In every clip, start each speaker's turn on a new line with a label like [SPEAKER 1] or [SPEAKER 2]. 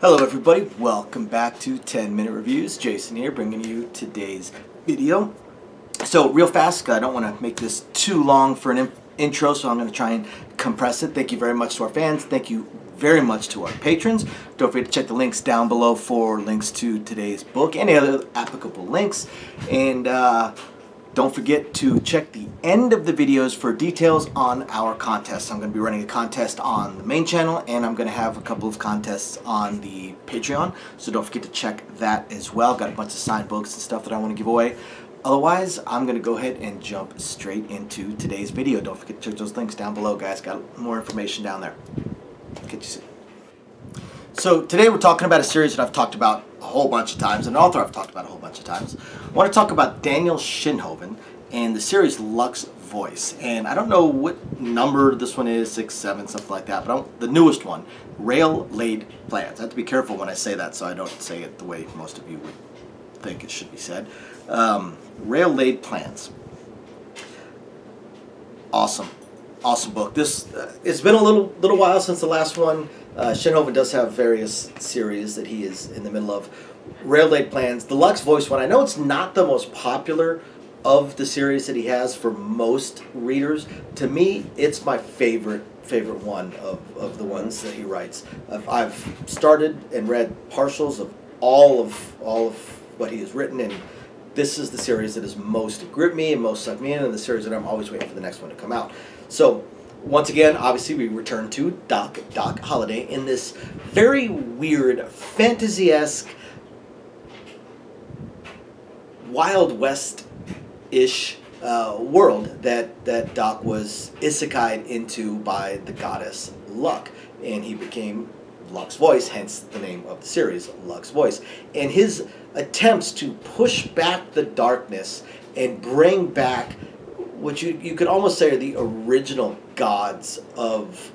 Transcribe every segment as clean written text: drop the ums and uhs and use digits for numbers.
[SPEAKER 1] Hello everybody, welcome back to 10-Minute Reviews. Jason here bringing you today's video. So real fast, I don't want to make this too long for an intro, so I'm going to try and compress it. Thank you very much to our fans. Thank you very much to our patrons. Don't forget to check the links down below for links to today's book, any other applicable links. And don't forget to check the end of the videos for details on our contests. I'm going to be running a contest on the main channel, and I'm going to have a couple of contests on the Patreon, so don't forget to check that as well. Got a bunch of signed books and stuff that I want to give away. Otherwise, I'm going to go ahead and jump straight into today's video. Don't forget to check those links down below, guys. Got more information down there. Catch you soon. So today we're talking about a series that I've talked about a whole bunch of times, an author I've talked about a whole bunch of times. I want to talk about Daniel Schinhoffen and the series Luck's Voice. And I don't know what number this one is, 6, 7, something like that, but the newest one, Rail Laid Plans. I have to be careful when I say that so I don't say it the way most of you would think it should be said. Rail Laid Plans. Awesome. Awesome book. This it's been a little while since the last one. Schinhoffen does have various series that he is in the middle of. Rail Laid Plans. The Luck's Voice one, I know it's not the most popular of the series that he has for most readers. To me, it's my favorite one of the ones that he writes. I've started and read partials of all of what he has written, and this is the series that has most gripped me and most sucked me in, and the series that I'm always waiting for the next one to come out. So once again, obviously, we return to Doc Holliday in this very weird, fantasy-esque, Wild West-ish world that Doc was isekai'd into by the goddess Luck, and he became Luck's Voice, hence the name of the series, Luck's Voice. And his attempts to push back the darkness and bring back what you could almost say are the original gods of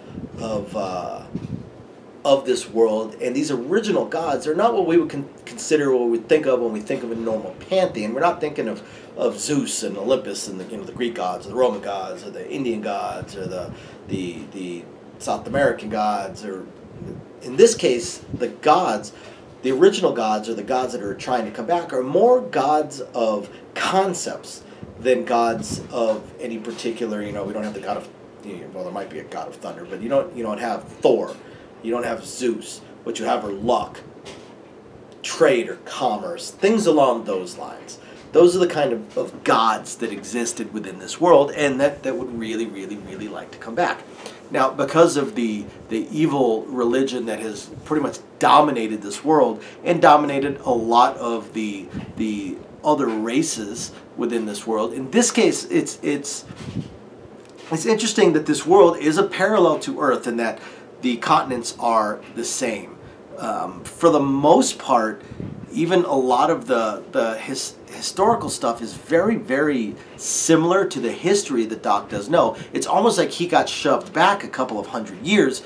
[SPEAKER 1] this world. And these original gods are not what we would consider, what we would think of when we think of a normal pantheon. We're not thinking of Zeus and Olympus and the Greek gods, or the Roman gods, or the Indian gods, or the South American gods. Or in this case, the gods, the original gods, or the gods that are trying to come back, are more gods of concepts than gods of any particular. We don't have the god of, well, there might be a god of thunder, but you don't have Thor, you don't have Zeus. What you have are luck, trade or commerce, things along those lines. Those are the kind of gods that existed within this world, and that would really, really, really like to come back. Now, because of the evil religion that has pretty much dominated this world and dominated a lot of the other races within this world, in this case, it's interesting that this world is a parallel to Earth and that the continents are the same. For the most part, even a lot of the historical stuff is very, very similar to the history that Doc does know. It's almost like he got shoved back a couple of hundred years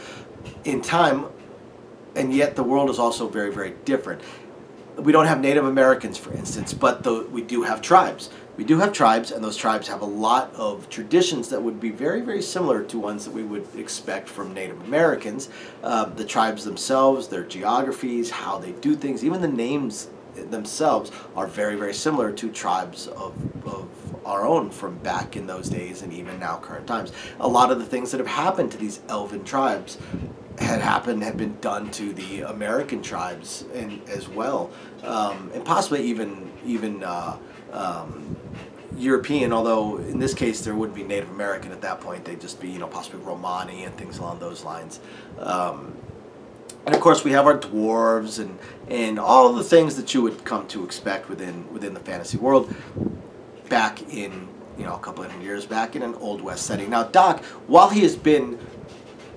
[SPEAKER 1] in time, and yet the world is also very, very different. We don't have Native Americans, for instance, but we do have tribes. We do have tribes, and those tribes have a lot of traditions that would be very, very similar to ones that we would expect from Native Americans. The tribes themselves, their geographies, how they do things, even the names themselves are very, very similar to tribes of our own from back in those days and even now current times. A lot of the things that have happened to these elven tribes had been done to the American tribes as well, and possibly even European, although in this case there wouldn't be Native American at that point. They'd just be possibly Romani and things along those lines. And of course we have our dwarves and all the things that you would come to expect within the fantasy world back in a couple of years back in an Old West setting. Now Doc, while he has been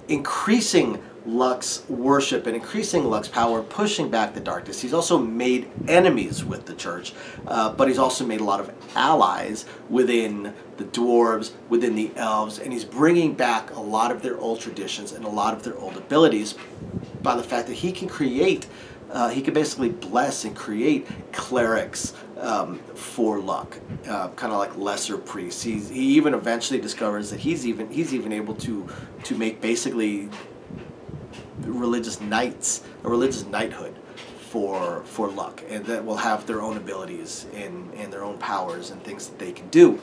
[SPEAKER 1] increasing Luck's worship and increasing Luck's power, pushing back the darkness, he's also made enemies with the church, but he's also made a lot of allies within the dwarves, within the elves, and he's bringing back a lot of their old traditions and a lot of their old abilities by the fact that he can create, he can basically bless and create clerics for Luck, kind of like lesser priests. He even eventually discovers that he's even able to make basically religious knights, a religious knighthood for luck, and that will have their own abilities and their own powers and things that they can do.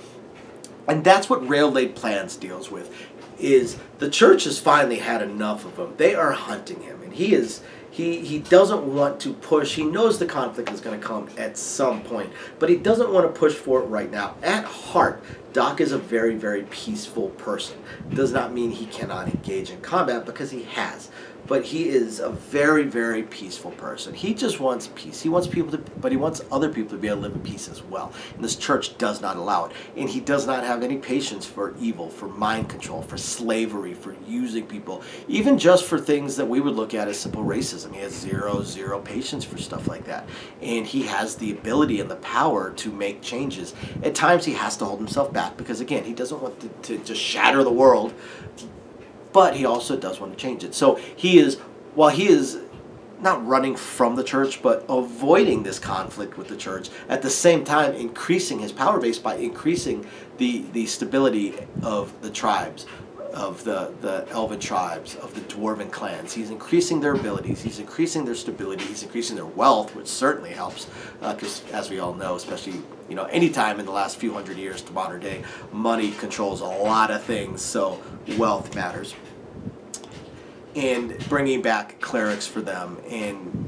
[SPEAKER 1] And that's what Rail Laid Plans deals with, is the church has finally had enough of him. They are hunting him, and he doesn't want to push. He knows the conflict is going to come at some point, but he doesn't want to push for it right now. At heart, Doc is a very, very peaceful person. Does not mean he cannot engage in combat, because he has. But he is a very, very peaceful person. He just wants peace. He wants people to, but he wants other people to be able to live in peace as well. And this church does not allow it. And he does not have any patience for evil, for mind control, for slavery, for using people, even just for things that we would look at as simple racism. He has zero patience for stuff like that. And he has the ability and the power to make changes. At times he has to hold himself back, because again, he doesn't want to just shatter the world, but he also does want to change it. So he is, while he is not running from the church, but avoiding this conflict with the church, at the same time increasing his power base by increasing the stability of the tribes, of the elven tribes, of the dwarven clans. He's increasing their abilities, he's increasing their stability, he's increasing their wealth, which certainly helps, because as we all know, especially any time in the last few hundred years to modern day, money controls a lot of things, so wealth matters. And bringing back clerics for them, and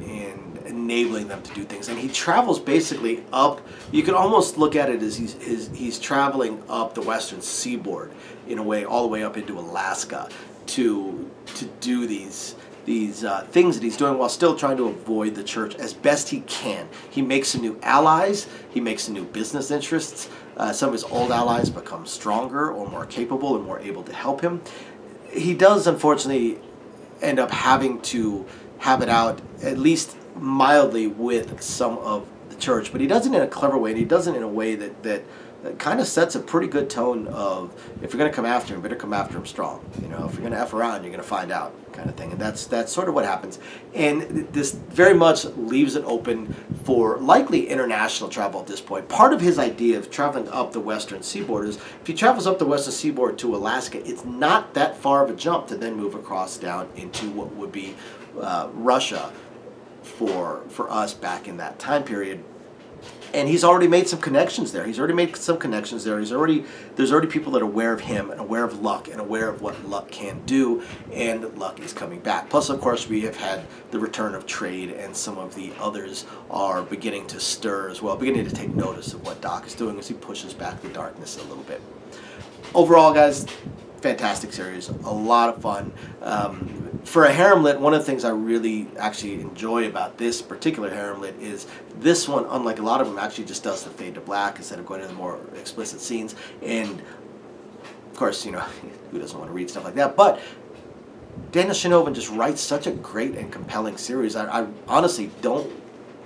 [SPEAKER 1] enabling them to do things. And he travels basically up, you can almost look at it as he's traveling up the western seaboard in a way, all the way up into Alaska to do these things that he's doing, while still trying to avoid the church as best he can. He makes some new allies, he makes some new business interests. Some of his old allies become stronger or more capable and more able to help him. He does, unfortunately, end up having to have it out, at least mildly, with some of the church, but he does it in a clever way, and he does it in a way that kind of sets a pretty good tone of, if you're going to come after him, better come after him strong. If you're going to F around, you're going to find out, kind of thing. And that's sort of what happens. And this very much leaves it open for likely international travel at this point. Part of his idea of traveling up the western seaboard is, if he travels up the western seaboard to Alaska, it's not that far of a jump to then move across down into what would be Russia for us back in that time period. And he's already made some connections there. There's already people that are aware of him and aware of Luck and aware of what Luck can do, and Luck is coming back. Plus, of course, we have had the return of trade, and some of the others are beginning to stir as well, beginning to take notice of what Doc is doing as he pushes back the darkness a little bit. Overall, guys, fantastic series, a lot of fun. For a harem-lit, one of the things I really actually enjoy about this particular harem-lit is this one, unlike a lot of them, actually just does the fade to black instead of going to the more explicit scenes. And of course, who doesn't want to read stuff like that? But Daniel Schinhoffen just writes such a great and compelling series. I honestly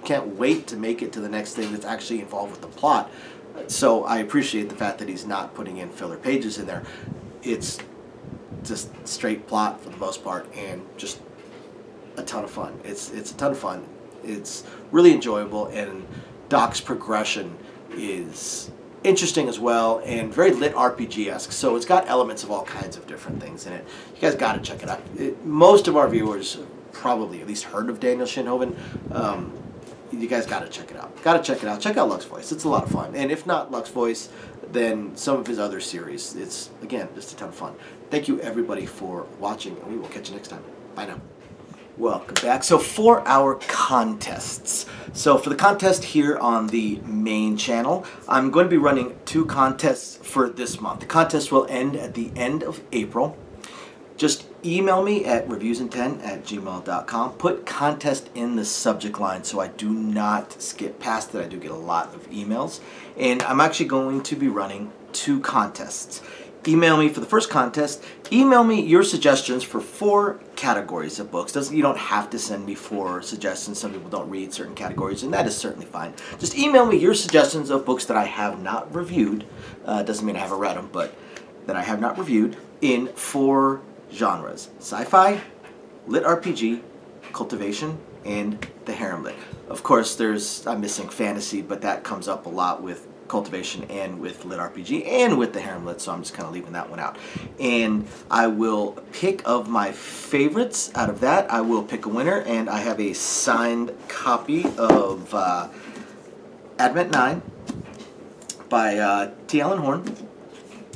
[SPEAKER 1] can't wait to make it to the next thing that's actually involved with the plot. So I appreciate the fact that he's not putting in filler pages in there. It's just straight plot for the most part, and just a ton of fun. It's a ton of fun. It's really enjoyable, and Doc's progression is interesting as well, and very lit RPG-esque. So it's got elements of all kinds of different things in it. You guys got to check it out. Most of our viewers probably at least heard of Daniel Schinhoffen. You guys got to check it out. Got to check it out. Check out Luck's Voice. It's a lot of fun. And if not Luck's Voice, then some of his other series. It's, again, just a ton of fun. Thank you, everybody, for watching, and we will catch you next time. Bye now. Welcome back. So for our contests. So for the contest here on the main channel, I'm going to be running 2 contests for this month. The contest will end at the end of April. Just email me at reviewsin10@gmail.com. Put contest in the subject line so I do not skip past it. I do get a lot of emails. And I'm actually going to be running 2 contests. Email me for the first contest. Email me your suggestions for 4 categories of books. You don't have to send me 4 suggestions. Some people don't read certain categories, and that is certainly fine. Just email me your suggestions of books that I have not reviewed. Doesn't mean I haven't read them, but that I have not reviewed, in 4 genres: sci-fi, lit RPG, cultivation, and the harem lit. Of course, I'm missing fantasy, but that comes up a lot with Cultivation and with Lit RPG and with the Harem Lit, so I'm just kind of leaving that one out. And I will pick of my favorites out of that. I will pick a winner, and I have a signed copy of Advent 9 by T. Allen Horn,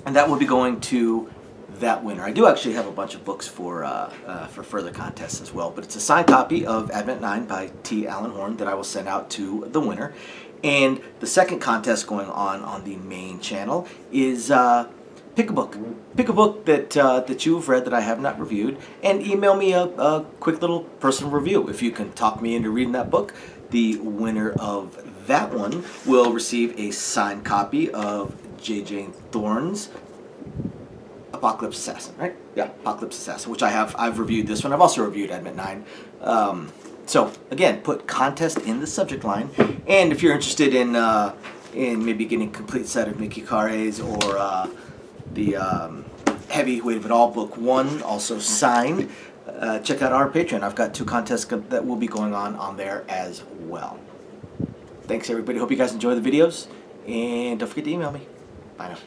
[SPEAKER 1] and that will be going to that winner. I do actually have a bunch of books for further contests as well, but it's a signed copy of Advent 9 by T. Allen Horn that I will send out to the winner. And the second contest going on the main channel is pick a book. Pick a book that you've read that I have not reviewed, and email me a quick little personal review. If you can talk me into reading that book, the winner of that one will receive a signed copy of J.J. Thorne's Apocalypse Assassin, right? Yeah, Apocalypse Assassin, which I've reviewed this one. I've also reviewed Advent 9. So again, put contest in the subject line, and if you're interested in maybe getting a complete set of Mickey Kare's or the Heavyweight of It All Book 1, also signed, check out our Patreon. I've got 2 contests that will be going on there as well. Thanks everybody. Hope you guys enjoy the videos, and don't forget to email me. Bye now.